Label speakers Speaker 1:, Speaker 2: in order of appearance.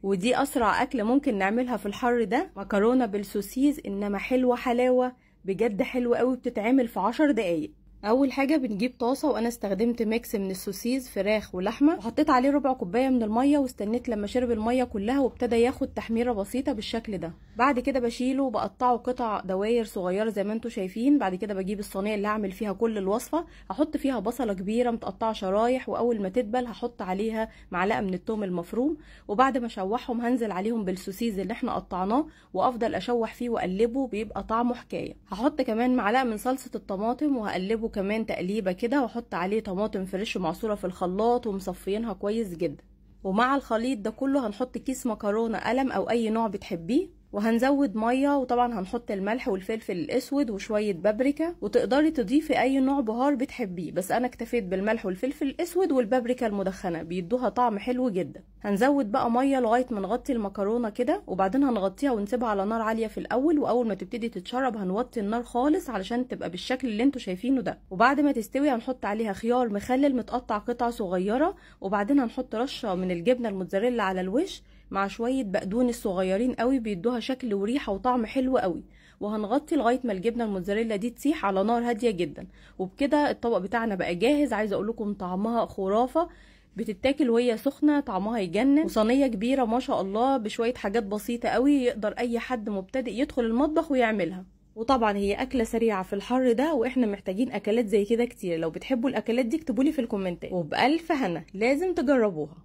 Speaker 1: ودي اسرع اكل ممكن نعملها في الحر ده، مكرونه بالسوسيز، انما حلوه حلاوه بجد، حلوه قوي، بتتعمل في 10 دقايق. اول حاجه بنجيب طاسه، وانا استخدمت ميكس من السوسيز فراخ ولحمه، وحطيت عليه ربع كوبايه من الميه، واستنيت لما شرب الميه كلها وابتدى ياخد تحميره بسيطه بالشكل ده. بعد كده بشيله وبقطعه قطع دواير صغيره زي ما انتم شايفين. بعد كده بجيب الصينيه اللي هعمل فيها كل الوصفه، هحط فيها بصله كبيره متقطعه شرايح، واول ما تدبل هحط عليها معلقه من الثوم المفروم، وبعد ما اشوحهم هنزل عليهم بالسوسيز اللي احنا قطعناه، وافضل اشوح فيه واقلبه، بيبقى طعمه حكايه. هحط كمان معلقه من صلصه الطماطم وهقلبه كمان تقليبه كده، واحط عليه طماطم فريش معصوره في الخلاط ومصفينها كويس جدا. ومع الخليط ده كله هنحط كيس مكرونه قلم او اي نوع بتحبيه، وهنزود ميه، وطبعا هنحط الملح والفلفل الاسود وشويه بابريكا، وتقدري تضيفي اي نوع بهار بتحبيه، بس انا اكتفيت بالملح والفلفل الاسود والبابريكا المدخنه، بيدوها طعم حلو جدا. هنزود بقى ميه لغايه ما نغطي المكرونه كده، وبعدين هنغطيها ونسيبها على نار عاليه في الاول، واول ما تبتدي تتشرب هنوطي النار خالص علشان تبقى بالشكل اللي انتوا شايفينه ده. وبعد ما تستوي هنحط عليها خيار مخلل متقطع قطع صغيره، وبعدين هنحط رشه من الجبنه الموتزاريلا على الوش مع شويه بقدونس صغيرين قوي، بيدوها شكل وريحه وطعم حلو قوي. وهنغطي لغايه ما الجبنه الموتزاريلا دي تسيح على نار هاديه جدا. وبكده الطبق بتاعنا بقى جاهز. عايزه اقول لكم طعمها خرافه، بتتاكل وهي سخنه، طعمها يجنن، وصينيه كبيره ما شاء الله بشويه حاجات بسيطه قوي، يقدر اي حد مبتدئ يدخل المطبخ ويعملها. وطبعا هي اكله سريعه في الحر ده، واحنا محتاجين اكلات زي كده كتير. لو بتحبوا الاكلات دي اكتبولي في الكومنتات، وبألف هنا لازم تجربوها.